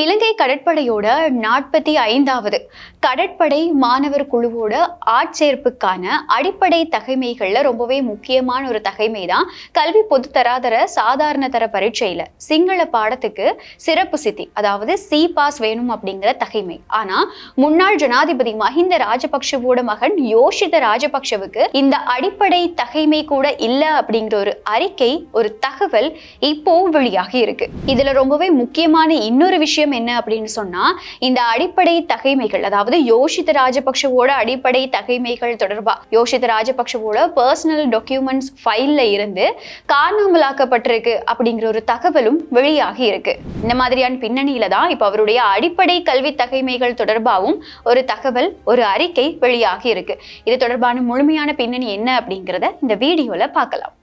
இலங்கை கடற்படையோட 45வது கடற்படை மாணவர் குழுவோட ஆட்சேர்ப்புக்கான அடிப்படை தகைமைகள்ல ரொம்பவே முக்கியமான ஒரு தகைமை தான் கல்வி பொது தராதர சாதாரண தர பரீட்சையில சிங்கள பாடத்துக்கு சிறப்பு சித்தி, அதாவது சி பாஸ் வேணும் அப்படிங்கிற தகைமை. ஆனா முன்னாள் ஜனாதிபதி மஹிந்த ராஜபக்ஷவோட மகன் யோஷித ராஜபக்ஷவுக்கு இந்த அடிப்படை தகைமை கூட இல்ல அப்படிங்கிற ஒரு அறிக்கை, ஒரு தகவல் இப்போ வெளியாகி இருக்கு. இதுல ரொம்பவே முக்கியமான இன்னொரு விஷயம் என்ன அப்படின்னு சொன்னா, இந்த அடிப்படை தகைமைகள், அதாவது யோஷித ராஜபக்ஷவோட அடிப்படை தகைமைகள் தொடர்பா யோஷித ராஜபக்ஷவோட பர்சனல் டாக்குமெண்ட்ஸ் ஃபைல்ல இருந்து காணாமலாக்கப்பட்டிருக்கு அப்படிங்கிற ஒரு தகவலும் வெளியாகி இருக்கு. இந்த மாதிரியான பின்னணியில தான் இப்ப அவருடைய அடிப்படை கல்வி தகைமைகள் தொடர்பாகவும் ஒரு தகவல், ஒரு அறிக்கை வெளியாகி இருக்கு. இது தொடர்பான முழுமையான பின்னணி என்ன அப்படிங்கிறத இந்த வீடியோல பார்க்கலாம்.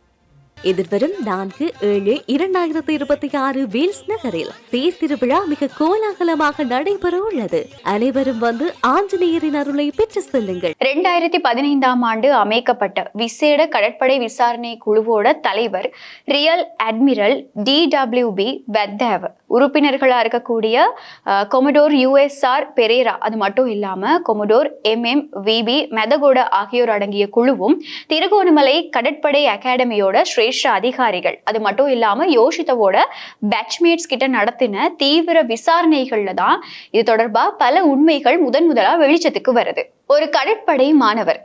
எதிர்வரும் 4/7/2026 வேல்ஸ் நகரில் தேர் திருவிழா மிக கோலாகலமாக நடைபெற உள்ளது. அனைவரும் வந்து ஆஞ்சநேயரின் அருளை பெற்று செல்லுங்கள். 2015ஆம் ஆண்டு அமைக்கப்பட்ட விசேட கடற்படை விசாரணை குழுவோட தலைவர் ரியல் அட்மிரல் DWB பெத்தேவ், உறுப்பினர்களா இருக்கக்கூடிய கொமடோர் USR பெரேரா, அது மட்டும் இல்லாம கொமடோர் MMVB மெதகோட ஆகியோர் அடங்கிய குழுவும் திருகோணமலை கடற்படை அகாடமியோட அதிகாரிகள், அது மட்டும் இல்லாம யோஷிதவோட பேட்ச்மேட்ஸ் கிட்ட நடத்தின தீவிர விசாரணைகள்ல தான் இது தொடர்பா பல உண்மைகள் முதலா வெளிச்சத்துக்கு வருது. ஒரு கடற்படை மாணவர்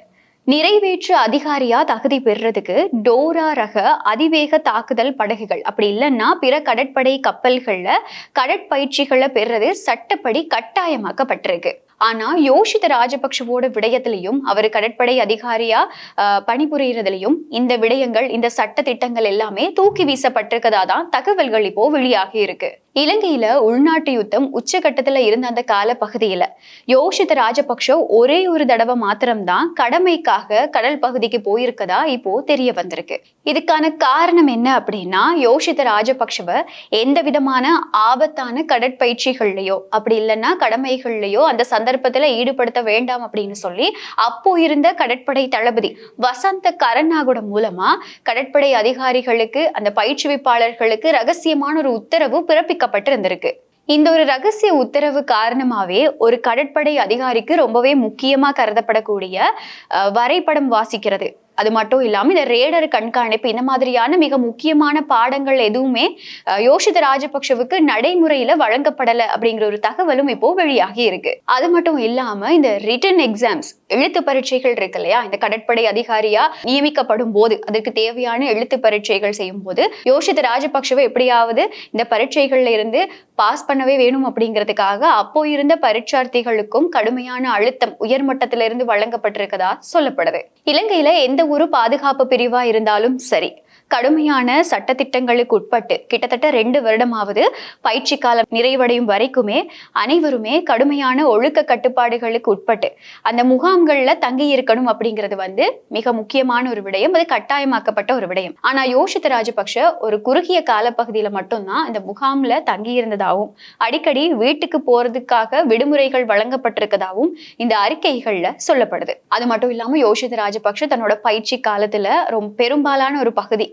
நிறைவேற்று அதிகாரியா தகுதி பெறுறதுக்கு டோரா ரக அதிவேக தாக்குதல் படகுகள், அப்படி இல்லைன்னா பிற கடற்படை கப்பல்கள்ல கடற்பயிற்சிகளை பெறுறது சட்டப்படி கட்டாயமாக்கப்பட்டிருக்கு. ஆனா யோஷித ராஜபக்ஷவோட விடயத்திலையும், அவர் கடற்படை அதிகாரியா பணிபுரியறதுலையும் இந்த விடயங்கள், இந்த சட்ட திட்டங்கள் எல்லாமே தூக்கி வீசப்பட்டிருக்கதா தான் தகவல்கள் இப்போ வெளியாகி இருக்கு. இலங்கையில உள்நாட்டு யுத்தம் உச்சகட்டத்துல இருந்த அந்த கால பகுதியில யோஷித ராஜபக்ஷ ஒரே ஒரு தடவை மாத்திரம்தான் கடமைக்காக கடல் பகுதிக்கு போயிருக்கதா இப்போ தெரிய வந்திருக்கு. இதுக்கான காரணம் என்ன அப்படின்னா, யோஷித ராஜபக்ஷவை எந்த விதமான ஆபத்தான கடற்பயிற்சிகள்லயோ அப்படி இல்லைன்னா கடமைகள்லயோ அந்த சந்தர்ப்பத்துல ஈடுபடுத்த வேண்டாம் அப்படின்னு சொல்லி அப்போ இருந்த கடற்படை தளபதி வசந்த கரநாகுட மூலமா கடற்படை அதிகாரிகளுக்கு, அந்த பயிற்றுவிப்பாளர்களுக்கு ரகசியமான ஒரு உத்தரவு பிறப்பிக்கப்பட்டிருந்திருக்கு. இந்த ஒரு ரகசிய உத்தரவு காரணமாவே ஒரு கடற்படை அதிகாரிக்கு ரொம்பவே முக்கியமா கருதப்படக்கூடிய வரைபடம் வாசிக்கிறது, அது மட்டும் இல்லாம இந்த ரேடர் கண்காணிப்பு, இந்த மாதிரியான மிக முக்கியமான பாடங்கள் எதுவுமே யோஷித ராஜபக்ஷவுக்கு நடைமுறையில வழங்கப்படல அப்படிங்கிற ஒரு தகவலும் இப்போ வெளியாகி இருக்கு. அது மட்டும் இல்லாம இந்த ரிட்டன் எக்ஸாம்ஸ், எழுத்து பரீட்சைகள் இருக்கு இல்லையா, இந்த கடற்படை அதிகாரியா நியமிக்கப்படும் போது அதற்கு தேவையான எழுத்து பரீட்சைகள் செய்யும் போது யோஷித ராஜபக்ஷவை எப்படியாவது இந்த பரீட்சைகள்ல இருந்து பாஸ் பண்ணவே வேணும் அப்படிங்கிறதுக்காக அப்போ இருந்த பரீட்சார்த்திகளுக்கும் கடுமையான அழுத்தம் உயர்மட்டத்திலிருந்து வழங்கப்பட்டிருக்கதா சொல்லப்படுது. இலங்கையில எந்த ஒரு பாதுகாப்பு பிரிவா இருந்தாலும் சரி, கடுமையான சட்டத்திட்டங்களுக்கு உட்பட்டு கிட்டத்தட்ட 2 வருடமாவது பயிற்சி காலம் நிறைவடையும் வரைக்குமே அனைவருமே கடுமையான ஒழுக்க கட்டுப்பாடுகளுக்கு உட்பட்டு அந்த முகாம்கள்ல தங்கி இருக்கணும் அப்படிங்கிறது மிக முக்கியமான ஒரு விடயம், அது கட்டாயமாக்கப்பட்ட ஒரு விடயம். ஆனா யோஷித ராஜபக்ஷ ஒரு குறுகிய காலப்பகுதியில மட்டும்தான் இந்த முகாம்ல தங்கி இருந்ததாகவும் அடிக்கடி வீட்டுக்கு போறதுக்காக விடுமுறைகள் வழங்கப்பட்டிருக்கதாகவும் இந்த அறிக்கைகள்ல சொல்லப்படுது. அது மட்டும் இல்லாம யோஷித ராஜபக்ஷ தன்னோட பயிற்சி காலத்துல பெரும்பாலான ஒரு பகுதி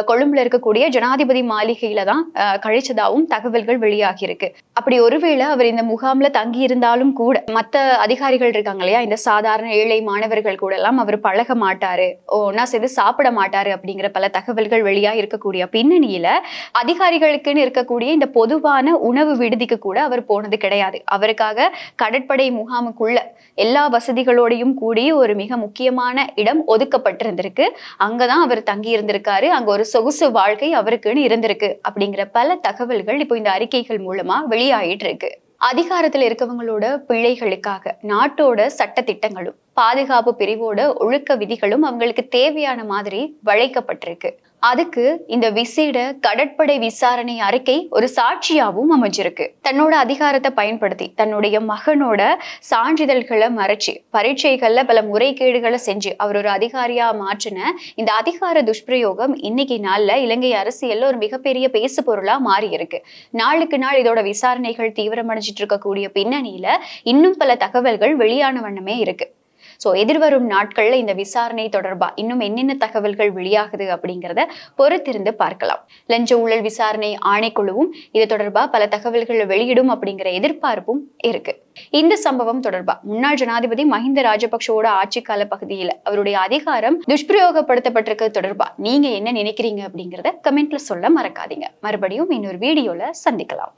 கொழும்புல இருக்கக்கூடிய ஜனாதிபதி மாளிகையில தான் கழிச்சதாகவும் தகவல்கள் வெளியாகி இருக்கு. அப்படி ஒருவேளை அவர் இந்த முகாம்ல தங்கி இருந்தாலும் கூட மத்த அதிகாரிகள் இருக்காங்க இல்லையா, இந்த சாதாரண ஏழை மாணவர்கள் கூட எல்லாம் அவர் பழக மாட்டாரு, ஒன்னா சேர்ந்து சாப்பிட மாட்டாரு அப்படிங்கிற பல தகவல்கள் வெளியா இருக்கக்கூடிய பின்னணியில அதிகாரிகளுக்குன்னு இருக்கக்கூடிய இந்த பொதுவான உணவு விடுதிக்கு கூட அவர் போனது கிடையாது. அவருக்காக கடற்படை முகாமுக்குள்ள எல்லா வசதிகளோடையும் கூடிய ஒரு மிக முக்கியமான இடம் ஒதுக்கப்பட்டிருந்திருக்கு. அங்கதான் அவர் தங்கி இருந்திருக்காரு, அங்க ஒரு சொகுசு வாழ்க்கை அவருக்குன்னு இருந்திருக்கு அப்படிங்கிற பல தகவல்கள் இப்போ இந்த அறிக்கைகள் மூலமா வெளியாயிட்டு இருக்கு. அதிகாரத்துல இருக்கவங்களோட பிள்ளைகளுக்காக நாட்டோட சட்ட திட்டங்களும் பாதுகாப்பு பிரிவோட ஒழுக்க விதிகளும் அவங்களுக்கு தேவையான மாதிரி வளைக்கப்பட்டிருக்கு. அதுக்கு இந்த விசேட கடற்படை விசாரணை அறிக்கை ஒரு சாட்சியாகவும் அமைஞ்சிருக்கு. தன்னோட அதிகாரத்தை பயன்படுத்தி தன்னுடைய மகனோட சான்றிதழ்களை மறைச்சு பரீட்சைகள்ல பல முறைகேடுகளை செஞ்சு அவர் ஒரு அதிகாரியா மாற்றின இந்த அதிகார துஷ்பிரயோகம் இன்னைக்கு நாள்ல இலங்கை அரசியல்ல ஒரு மிகப்பெரிய பேசு பொருளா மாறி இருக்கு. நாளுக்கு நாள் இதோட விசாரணைகள் தீவிரமடைஞ்சிட்டு இருக்கக்கூடிய பின்னணியில இன்னும் பல தகவல்கள் வெளியான வண்ணமே இருக்கு. ஸோ எதிர்வரும் நாட்கள்ல இந்த விசாரணை தொடர்பா இன்னும் என்னென்ன தகவல்கள் வெளியாகுது அப்படிங்கிறத பொறுத்திருந்து பார்க்கலாம். லஞ்ச ஊழல் விசாரணை ஆணைக்குழுவும் இது தொடர்பா பல தகவல்களை வெளியிடும் அப்படிங்கிற எதிர்பார்ப்பும் இருக்கு. இந்த சம்பவம் தொடர்பா முன்னாள் ஜனாதிபதி மஹிந்த ராஜபக்ஷவோட ஆட்சி கால பகுதியில் அவருடைய அதிகாரம் துஷ்பிரயோகப்படுத்தப்பட்டிருக்கிறது தொடர்பா நீங்க என்ன நினைக்கிறீங்க அப்படிங்கிறத கமெண்ட்ல சொல்ல மறக்காதீங்க. மறுபடியும் இன்னொரு வீடியோல சந்திக்கலாம்.